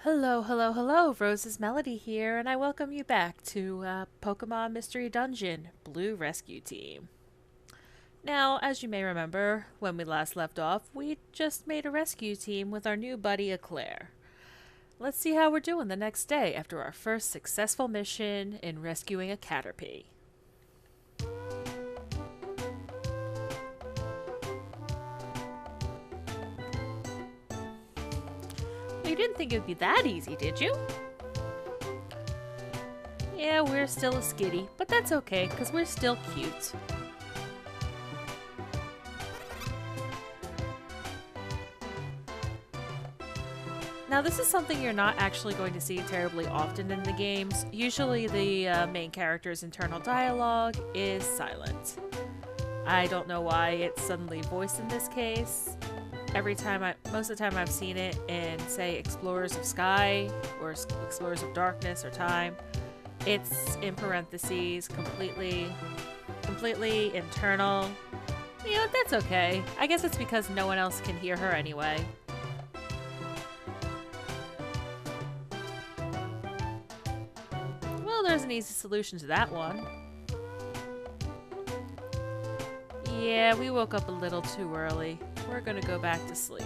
Hello, hello, hello. Rose's Melody here, and I welcome you back to Pokemon Mystery Dungeon Blue Rescue Team. Now, as you may remember, when we last left off, we just made a rescue team with our new buddy Eclair. Let's see how we're doing the next day after our first successful mission in rescuing a Caterpie. You didn't think it would be that easy, did you? Yeah, we're still a skitty, but that's okay, because we're still cute. Now, this is something you're not actually going to see terribly often in the games. Usually the main character's internal dialogue is silent. I don't know why it's suddenly voiced in this case. Most of the time I've seen it in, say, Explorers of Sky or Explorers of Darkness or Time. It's in parentheses, completely internal. You know, that's okay. I guess it's because no one else can hear her anyway. Well, there's an easy solution to that one. Yeah, we woke up a little too early. We're gonna go back to sleep.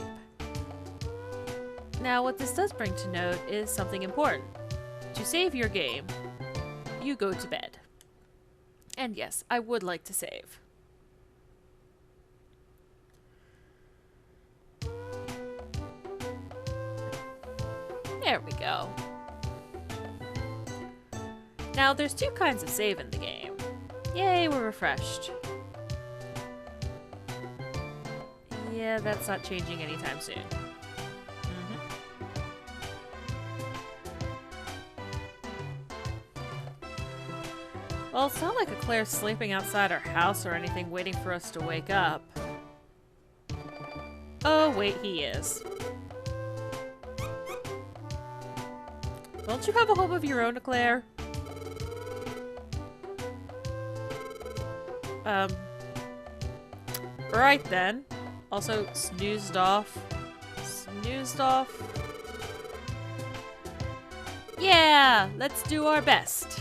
Now, what this does bring to note is something important. To save your game, you go to bed. And yes, I would like to save. There we go. Now, there's two kinds of save in the game. Yay, we're refreshed. Yeah, that's not changing anytime soon. Well, it's not like Eclair's sleeping outside our house or anything waiting for us to wake up. Oh, wait, he is. Don't you have a home of your own, Eclair? Right then. Also, snoozed off. Snoozed off. Yeah, let's do our best.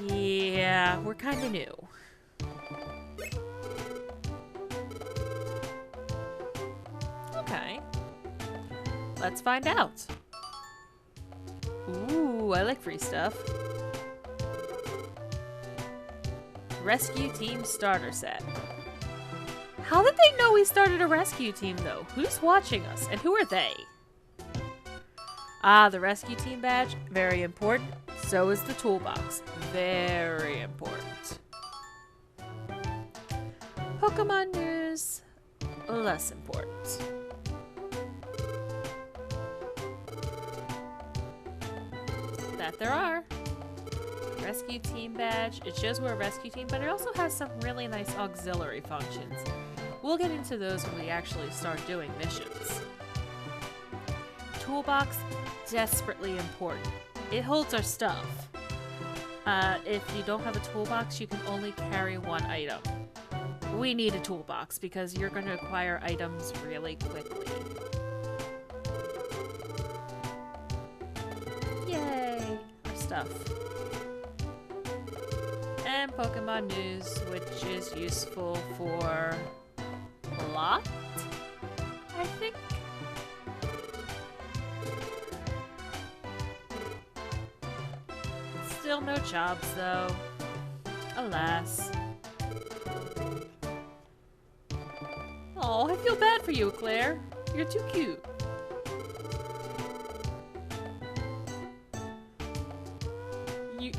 Yeah, we're kinda new. Okay. Let's find out. Ooh, I like free stuff. Rescue Team Starter Set. How did they know we started a rescue team, though? Who's watching us, and who are they? Ah, the rescue team badge. Very important. So is the toolbox. Very important. Pokemon news. Less important. That there are. Rescue team badge. It shows we're a rescue team, but it also has some really nice auxiliary functions. We'll get into those when we actually start doing missions. Toolbox, desperately important. It holds our stuff. If you don't have a toolbox, you can only carry one item. We need a toolbox because you're going to acquire items really quickly. Yay! Our stuff. And Pokemon news, which is useful for a lot, I think. Still no jobs, though. Alas. Oh, I feel bad for you, Eclair. You're too cute.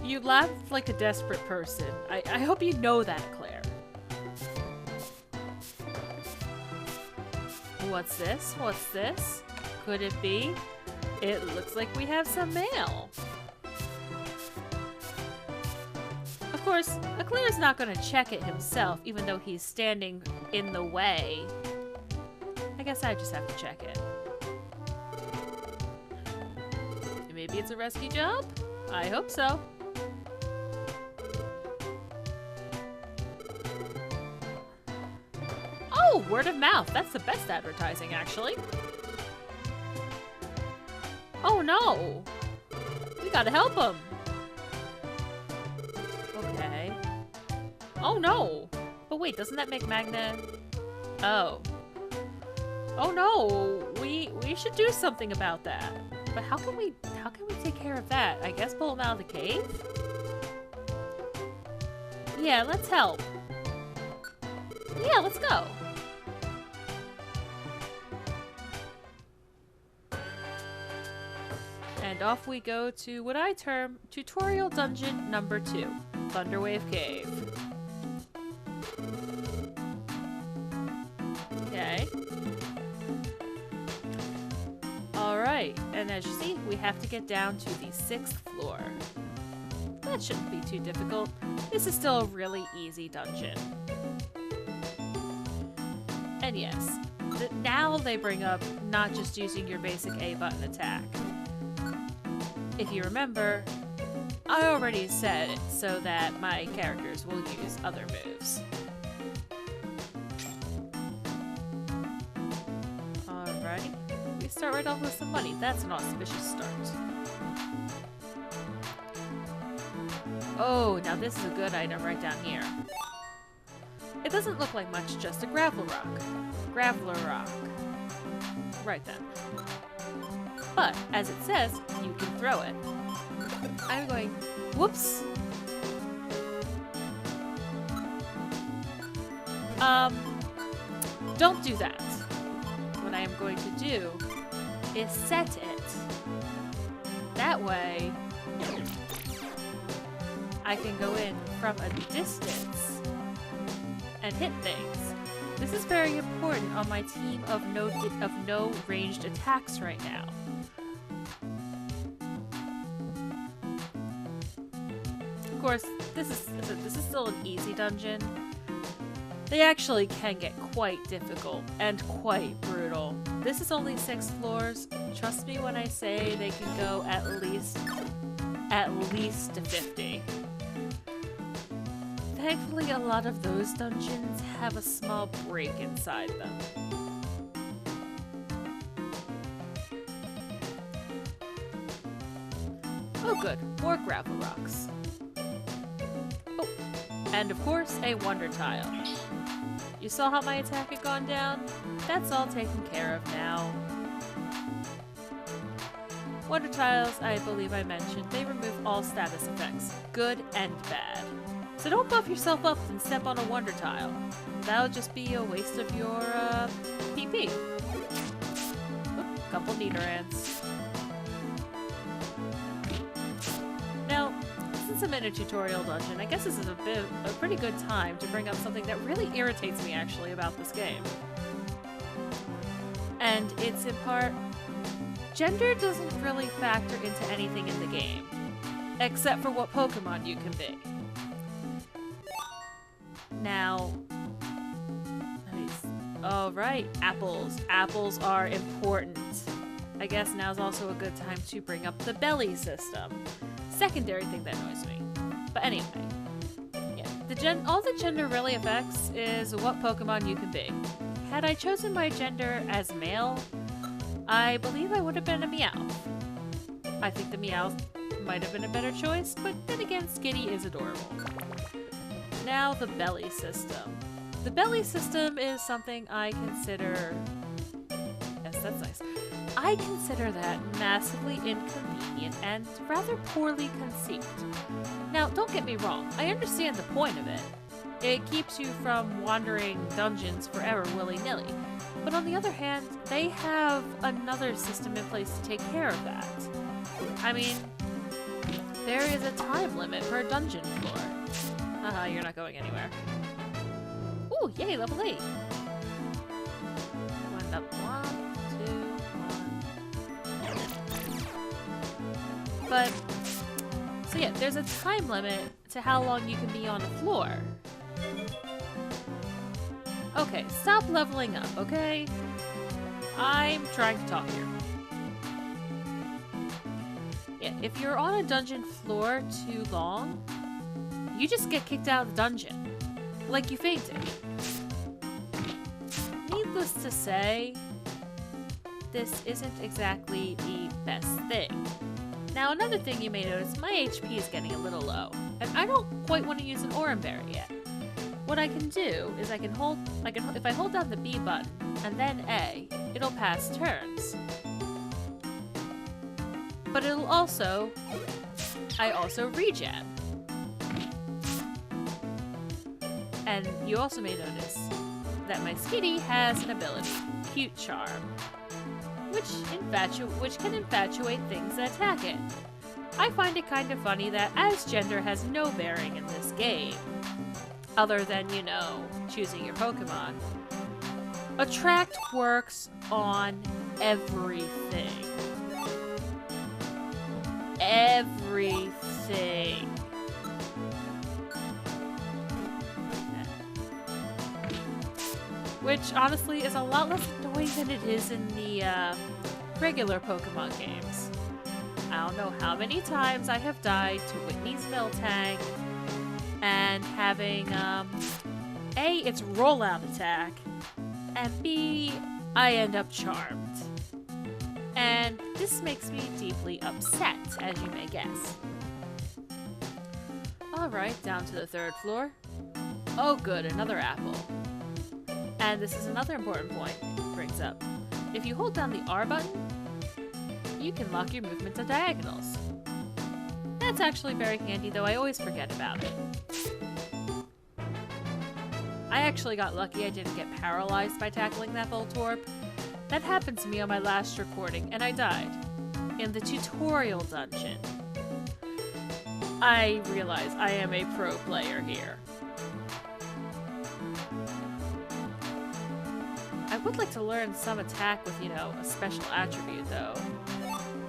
You laugh like a desperate person. I hope you know that, Eclair. What's this? What's this? Could it be? It looks like we have some mail. Of course, Eclair's not going to check it himself, even though he's standing in the way. I guess I just have to check it. Maybe it's a rescue job? I hope so. Oh, word of mouth. That's the best advertising, actually. Oh no! We gotta help him! Okay. Oh no! But wait, doesn't that make Magna... Oh. Oh no! We should do something about that. But how can we take care of that? I guess pull him out of the cave? Yeah, let's help. Yeah, let's go. And off we go to what I term tutorial dungeon number 2, Thunderwave Cave. Okay. Alright, and as you see, we have to get down to the 6th floor. That shouldn't be too difficult. This is still a really easy dungeon. And yes, now they bring up not just using your basic A button attack. If you remember, I already said it so that my characters will use other moves. Alrighty, we start right off with some money. That's an auspicious start. Oh, now this is a good item right down here. It doesn't look like much, just a gravel rock. Graveler rock. Right then. But, as it says, you can throw it. I'm going, whoops. Don't do that. What I am going to do is set it. That way, I can go in from a distance and hit things. This is very important on my team of no ranged attacks right now. Of course, this is still an easy dungeon. They actually can get quite difficult and quite brutal. This is only 6 floors. Trust me when I say they can go at least to 50. Thankfully, a lot of those dungeons have a small break inside them. Oh good, more gravel rocks. Oh, and of course, a wonder tile. You saw how my attack had gone down? That's all taken care of now. Wonder tiles, I believe I mentioned, they remove all status effects, good and bad. So don't buff yourself up and step on a wonder tile. That'll just be a waste of your, PP. Oop, couple Nidorands. Now, since I'm in a tutorial dungeon, I guess this is a pretty good time to bring up something that really irritates me, actually, about this game. And it's in part, gender doesn't really factor into anything in the game, except for what Pokemon you can be. Now, alright, apples. Apples are important. I guess now's also a good time to bring up the belly system. Secondary thing that annoys me. But anyway, yeah, all the gender really affects is what Pokemon you can be. Had I chosen my gender as male, I believe I would have been a Meowth. I think the Meowth might have been a better choice, but then again, Skitty is adorable. Now, the belly system. The belly system is something I consider... Yes, that's nice. I consider that massively inconvenient and rather poorly conceived. Now, don't get me wrong, I understand the point of it. It keeps you from wandering dungeons forever willy-nilly. But on the other hand, they have another system in place to take care of that. I mean, there is a time limit per dungeon floor. Haha, you're not going anywhere. Ooh, yay, level 8! One up, 1, 2, 1. But, so yeah, there's a time limit to how long you can be on a floor. Okay, stop leveling up, okay? I'm trying to talk here. Yeah, if you're on a dungeon floor too long, you just get kicked out of the dungeon. Like you fainted. needless to say, this isn't exactly the best thing. Now, another thing you may notice, my HP is getting a little low, and I don't quite want to use an Oran Berry yet. What I can do is if I hold down the B button and then A, it'll pass turns. But I also rejab. And you also may notice that my Skitty has an ability, Cute Charm, which can infatuate things that attack it. I find it kind of funny that as gender has no bearing in this game, other than, you know, choosing your Pokemon. Attract works on everything. Everything. Which, honestly, is a lot less annoying than it is in the regular Pokemon games. I don't know how many times I have died to Whitney's Miltank, and having, A, its rollout attack, and B, I end up charmed. And this makes me deeply upset, as you may guess. Alright, down to the 3rd floor. Oh good, another apple. And this is another important point it brings up. If you hold down the R button, you can lock your movement to diagonals. That's actually very handy, though I always forget about it. I actually got lucky I didn't get paralyzed by tackling that Voltorb. That happened to me on my last recording, and I died. In the tutorial dungeon. I realize I am a pro player here. I would like to learn some attack with, you know, a special attribute, though.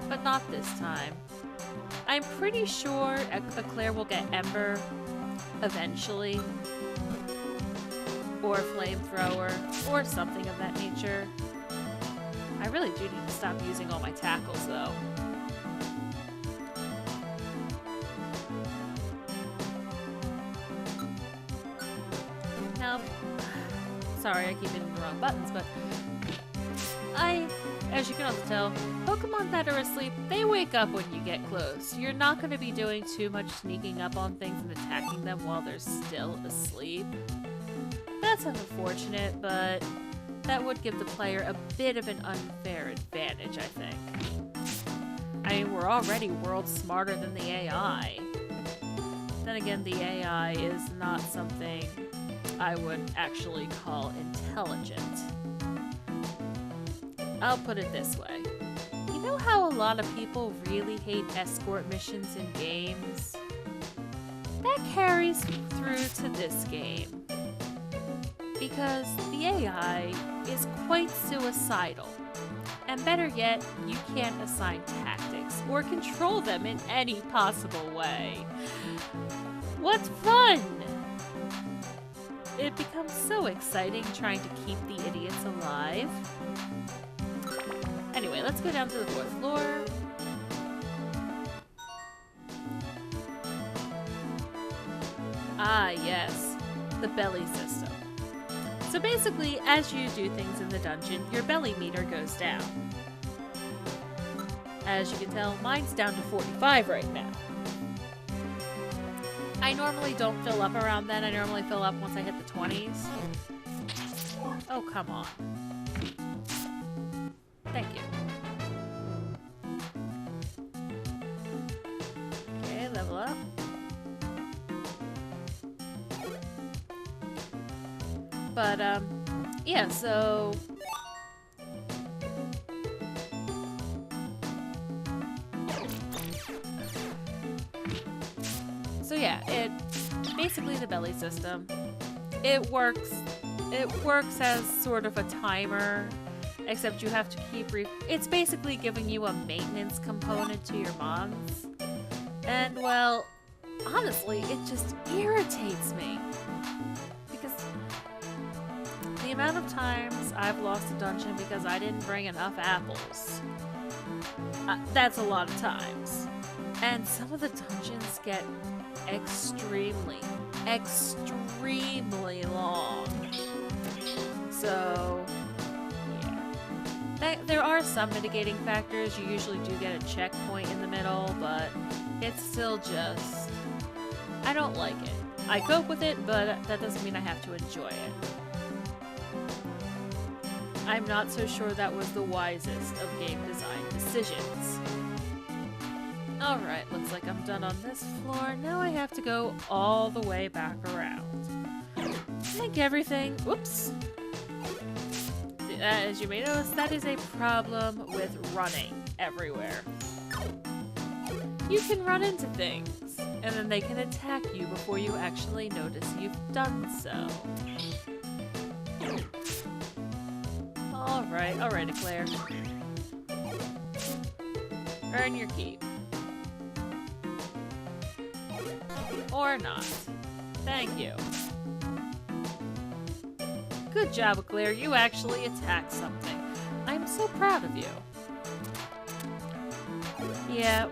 But not this time. I'm pretty sure Eclair will get Ember eventually. Or Flamethrower, or something of that nature. I really do need to stop using all my tackles, though. Now, sorry I keep hitting the wrong buttons, but as you can also tell, Pokemon that are asleep, they wake up when you get close. You're not going to be doing too much sneaking up on things and attacking them while they're still asleep. That's unfortunate, but that would give the player a bit of an unfair advantage, I think. I mean, we're already worlds smarter than the AI. Then again, the AI is not something I would actually call intelligent. I'll put it this way. You know how a lot of people really hate escort missions in games? That carries through to this game. Because the AI is quite suicidal. And better yet, you can't assign tactics or control them in any possible way. What fun! It becomes so exciting trying to keep the idiots alive. Anyway, let's go down to the 4th floor. Ah, yes. The belly system. So basically, as you do things in the dungeon, your belly meter goes down. As you can tell, mine's down to 45 right now. I normally don't fill up around then. I normally fill up once I hit the 20s. Oh, come on. Thank you. Okay, level up. But, yeah, so... So yeah, basically the belly system. It works as sort of a timer, except you have to keep it's basically giving you a maintenance component to your mons. And well, honestly, it just irritates me. Because the amount of times I've lost a dungeon because I didn't bring enough apples, that's a lot of times. And some of the dungeons get extremely long. So, There are some mitigating factors. You usually do get a checkpoint in the middle, but it's still just... I don't like it. I cope with it, but that doesn't mean I have to enjoy it. I'm not so sure that was the wisest of game design decisions. Alright, looks like I'm done on this floor. Now I have to go all the way back around. Like everything... Whoops! As you may notice, that is a problem with running everywhere. You can run into things, and then they can attack you before you actually notice you've done so. Alright, Claire. Earn your keep. Or not. Thank you. Good job, Claire. You actually attacked something. I'm so proud of you. Yeah,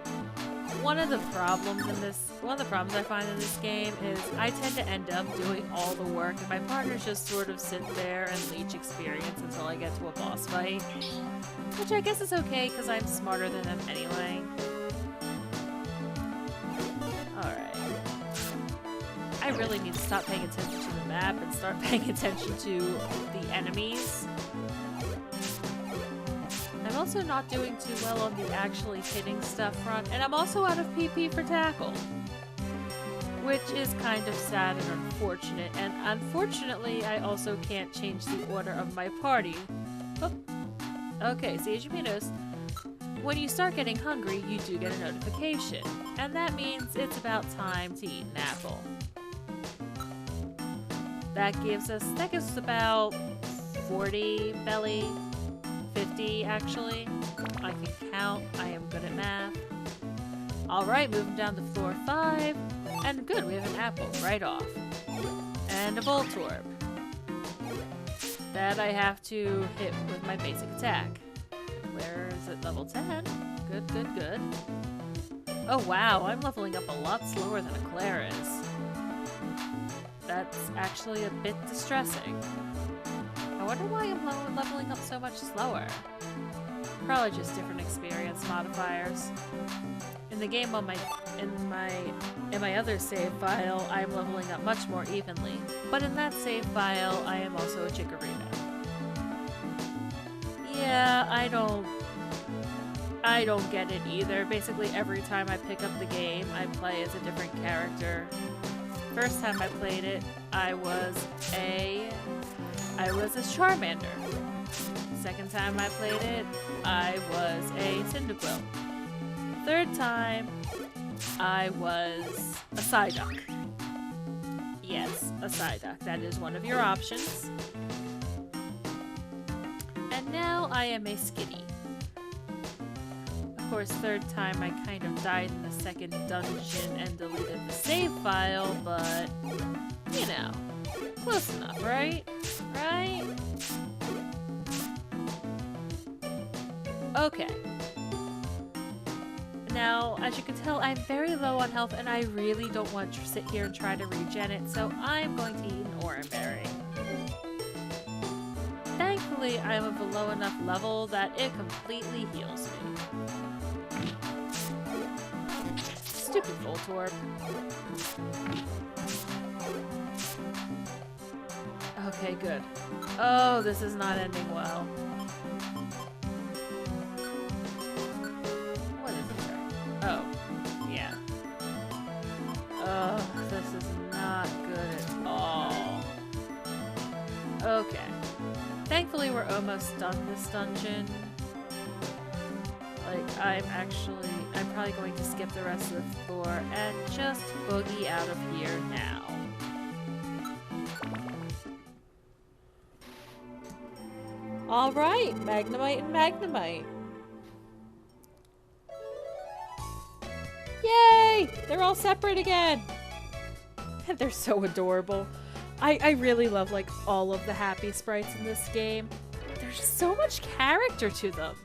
one of the problems I find in this game is I tend to end up doing all the work and my partners just sort of sit there and leech experience until I get to a boss fight. Which I guess is okay because I'm smarter than them anyway. Alright. I really need to stop paying attention to the map and start paying attention to the enemies. I'm also not doing too well on the actually hitting stuff front, and I'm also out of PP for tackle. Which is kind of sad and unfortunate, and unfortunately I also can't change the order of my party. Oh. Okay, so as you may notice, when you start getting hungry, you do get a notification, and that means it's about time to eat an apple. That gives us about 40 belly, 50 actually. I can count, I am good at math. Alright, moving down to floor 5, and good, we have an apple right off. And a Voltorb. That I have to hit with my basic attack. Where is it? Level 10. Good, good, good. Oh wow, I'm leveling up a lot slower than a Claire is. That's actually a bit distressing. I wonder why I'm leveling up so much slower. Probably just different experience modifiers. In the game in my other save file, I am leveling up much more evenly. But in that save file, I am also a Chikorita. Yeah, I don't get it either. Basically, every time I pick up the game, I play as a different character. First time I played it, I was a Charmander. Second time I played it, I was a Cyndaquil. Third time, I was a Psyduck. Yes, a Psyduck. That is one of your options. And now I am a Skitty. Of course, third time I kind of died in the second dungeon and deleted the save file, but, you know, close enough, right? Right? Okay. Now, as you can tell, I'm very low on health, and I really don't want to sit here and try to regen it, so I'm going to eat an Oranberry. Thankfully, I'm of a low enough level that it completely heals me. Stupid Voltorb. Okay, good. Oh, this is not ending well. What is it there? Oh, yeah. Oh, this is not good at all. Okay. Thankfully, we're almost done this dungeon. Like, I'm probably going to skip the rest of the floor and just boogie out of here now. Alright, Magnemite and Magnemite. Yay! They're all separate again! They're so adorable. I really love, like, all of the happy sprites in this game. There's so much character to them.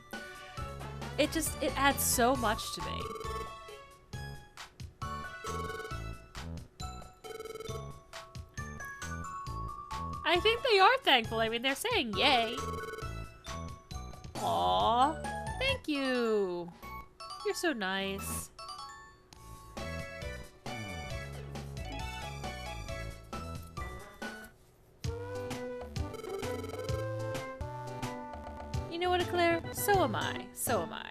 It adds so much to me. I think they are thankful. I mean, they're saying yay. Aw. You're so nice. You know what, Claire? So am I. So am I.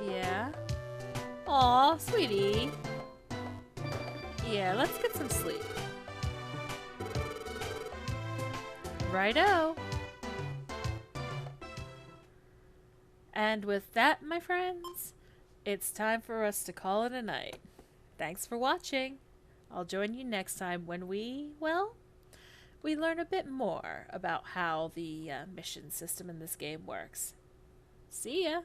Yeah? Aw, sweetie. Yeah, let's get some sleep. Righto. And with that, my friends, it's time for us to call it a night. Thanks for watching. I'll join you next time when we learn a bit more about how the mission system in this game works. See ya!